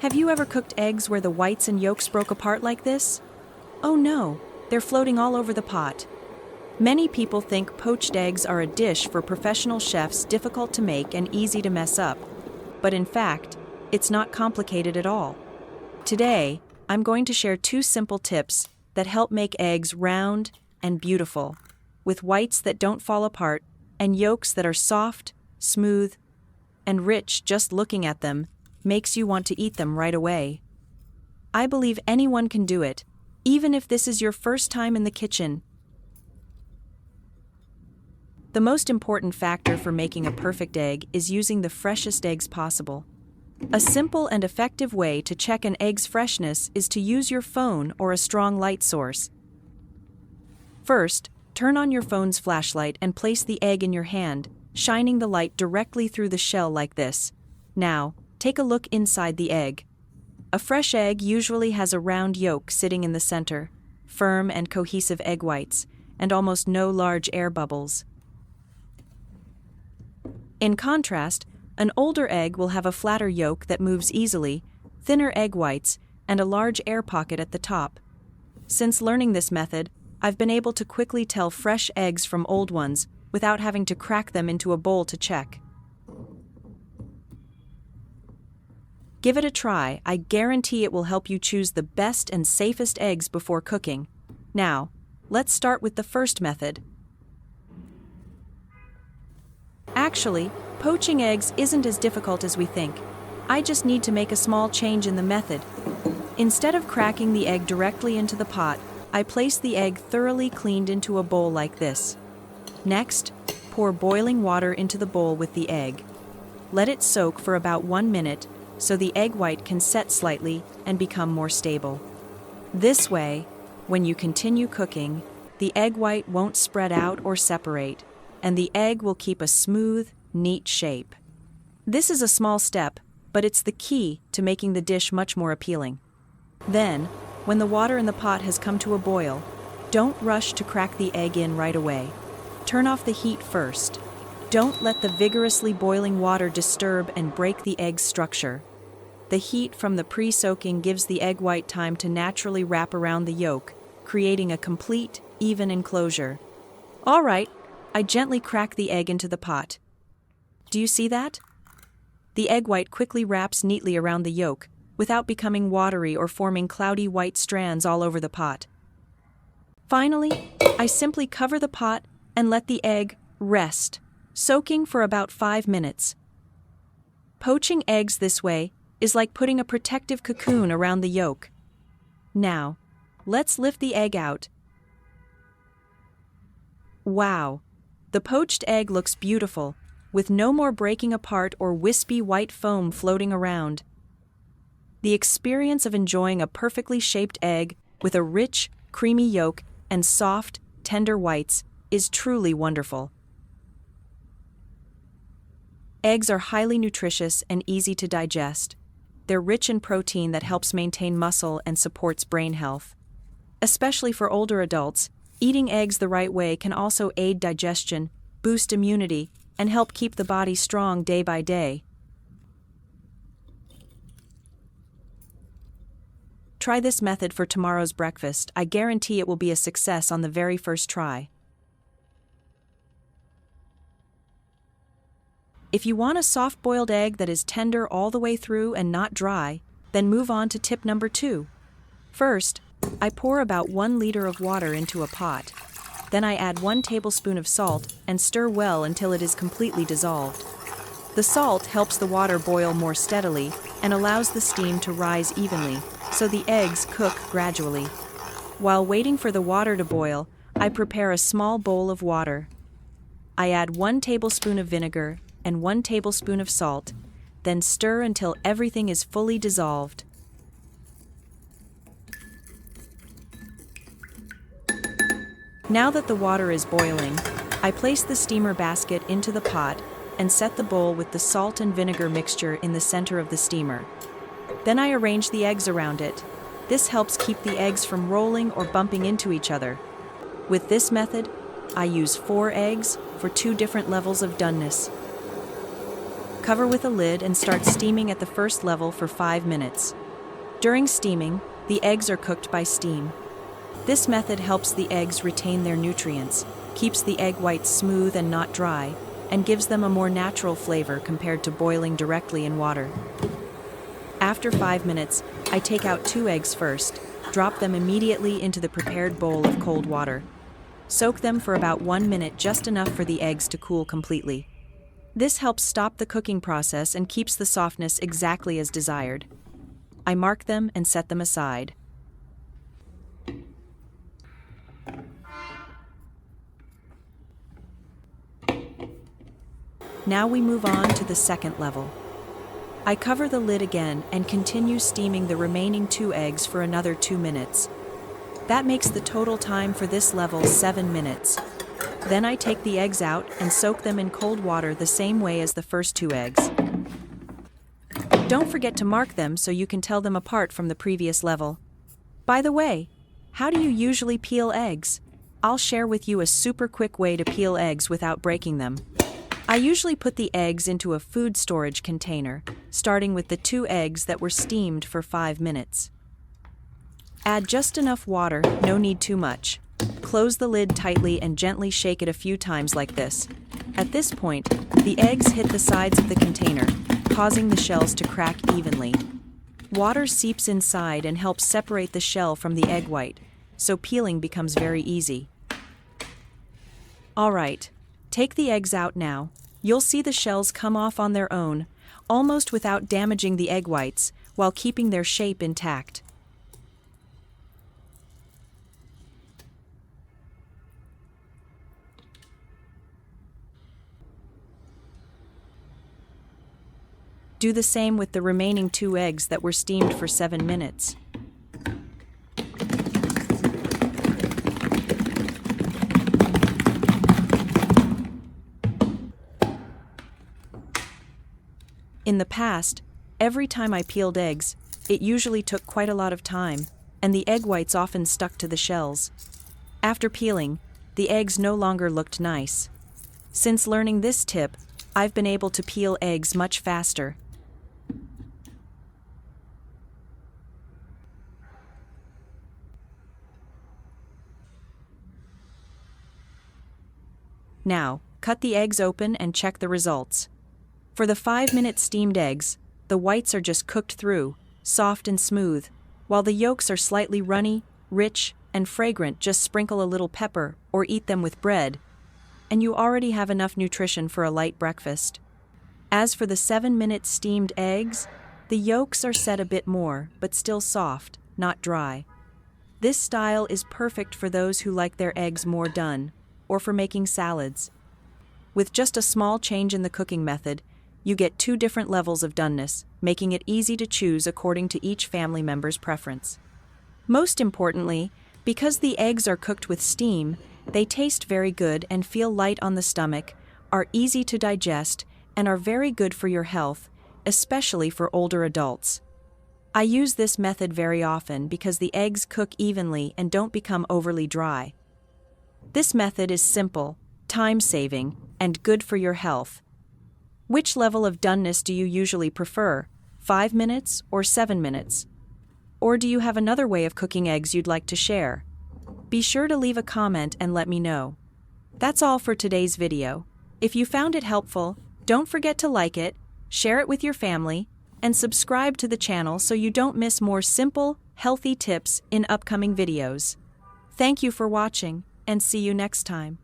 Have you ever cooked eggs where the whites and yolks broke apart like this? Oh no, they're floating all over the pot. Many people think poached eggs are a dish for professional chefs, difficult to make and easy to mess up. But in fact, it's not complicated at all. Today, I'm going to share 2 simple tips that help make eggs round and beautiful, with whites that don't fall apart and yolks that are soft, smooth, and rich. Just looking at them makes you want to eat them right away. I believe anyone can do it, even if this is your first time in the kitchen. The most important factor for making a perfect egg is using the freshest eggs possible. A simple and effective way to check an egg's freshness is to use your phone or a strong light source. First, turn on your phone's flashlight and place the egg in your hand, shining the light directly through the shell like this. Now, take a look inside the egg. A fresh egg usually has a round yolk sitting in the center, firm and cohesive egg whites, and almost no large air bubbles. In contrast, an older egg will have a flatter yolk that moves easily, thinner egg whites, and a large air pocket at the top. Since learning this method, I've been able to quickly tell fresh eggs from old ones without having to crack them into a bowl to check. Give it a try. I guarantee it will help you choose the best and safest eggs before cooking. Now, let's start with the first method. Actually, poaching eggs isn't as difficult as we think. I just need to make a small change in the method. Instead of cracking the egg directly into the pot, I place the egg thoroughly cleaned into a bowl like this. Next, pour boiling water into the bowl with the egg. Let it soak for about 1 minute so the egg white can set slightly and become more stable. This way, when you continue cooking, the egg white won't spread out or separate, and the egg will keep a smooth, neat shape. This is a small step, but it's the key to making the dish much more appealing. Then, when the water in the pot has come to a boil, don't rush to crack the egg in right away. Turn off the heat first. Don't let the vigorously boiling water disturb and break the egg's structure. The heat from the pre-soaking gives the egg white time to naturally wrap around the yolk, creating a complete, even enclosure. All right, I gently crack the egg into the pot. Do you see that? The egg white quickly wraps neatly around the yolk, without becoming watery or forming cloudy white strands all over the pot. Finally, I simply cover the pot and let the egg rest, soaking for about 5 minutes. Poaching eggs this way is like putting a protective cocoon around the yolk. Now, let's lift the egg out. Wow! The poached egg looks beautiful, with no more breaking apart or wispy white foam floating around. The experience of enjoying a perfectly shaped egg with a rich, creamy yolk and soft, tender whites is truly wonderful. Eggs are highly nutritious and easy to digest. They're rich in protein that helps maintain muscle and supports brain health. Especially for older adults, eating eggs the right way can also aid digestion, boost immunity, and help keep the body strong day by day. Try this method for tomorrow's breakfast. I guarantee it will be a success on the very first try. If you want a soft-boiled egg that is tender all the way through and not dry, then move on to tip number 2. First, I pour about 1 liter of water into a pot. Then I add 1 tablespoon of salt and stir well until it is completely dissolved. The salt helps the water boil more steadily and allows the steam to rise evenly, so the eggs cook gradually. While waiting for the water to boil, I prepare a small bowl of water. I add 1 tablespoon of vinegar and 1 tablespoon of salt, then stir until everything is fully dissolved. Now that the water is boiling, I place the steamer basket into the pot and set the bowl with the salt and vinegar mixture in the center of the steamer. Then I arrange the eggs around it. This helps keep the eggs from rolling or bumping into each other. With this method, I use 4 eggs for 2 different levels of doneness. Cover with a lid and start steaming at the first level for 5 minutes. During steaming, the eggs are cooked by steam. This method helps the eggs retain their nutrients, keeps the egg whites smooth and not dry, and gives them a more natural flavor compared to boiling directly in water. After 5 minutes, I take out 2 eggs first, drop them immediately into the prepared bowl of cold water. Soak them for about 1 minute, just enough for the eggs to cool completely. This helps stop the cooking process and keeps the softness exactly as desired. I mark them and set them aside. Now we move on to the second level. I cover the lid again and continue steaming the remaining 2 eggs for another 2 minutes. That makes the total time for this level 7 minutes. Then I take the eggs out and soak them in cold water the same way as the first 2 eggs. Don't forget to mark them so you can tell them apart from the previous level. By the way, how do you usually peel eggs? I'll share with you a super quick way to peel eggs without breaking them. I usually put the eggs into a food storage container, starting with the 2 eggs that were steamed for 5 minutes. Add just enough water, no need too much. Close the lid tightly and gently shake it a few times like this. At this point, the eggs hit the sides of the container, causing the shells to crack evenly. Water seeps inside and helps separate the shell from the egg white, so peeling becomes very easy. Alright, take the eggs out now. You'll see the shells come off on their own, almost without damaging the egg whites, while keeping their shape intact. Do the same with the remaining 2 eggs that were steamed for 7 minutes. In the past, every time I peeled eggs, it usually took quite a lot of time, and the egg whites often stuck to the shells. After peeling, the eggs no longer looked nice. Since learning this tip, I've been able to peel eggs much faster. Now, cut the eggs open and check the results. For the 5-minute steamed eggs, the whites are just cooked through, soft and smooth, while the yolks are slightly runny, rich, and fragrant. Just sprinkle a little pepper or eat them with bread, and you already have enough nutrition for a light breakfast. As for the 7-minute steamed eggs, the yolks are set a bit more, but still soft, not dry. This style is perfect for those who like their eggs more done, or for making salads. With just a small change in the cooking method, you get 2 different levels of doneness, making it easy to choose according to each family member's preference. Most importantly, because the eggs are cooked with steam, they taste very good and feel light on the stomach, are easy to digest, and are very good for your health, especially for older adults. I use this method very often because the eggs cook evenly and don't become overly dry. This method is simple, time-saving, and good for your health. Which level of doneness do you usually prefer, 5 minutes or 7 minutes? Or do you have another way of cooking eggs you'd like to share? Be sure to leave a comment and let me know. That's all for today's video. If you found it helpful, don't forget to like it, share it with your family, and subscribe to the channel so you don't miss more simple, healthy tips in upcoming videos. Thank you for watching, and see you next time.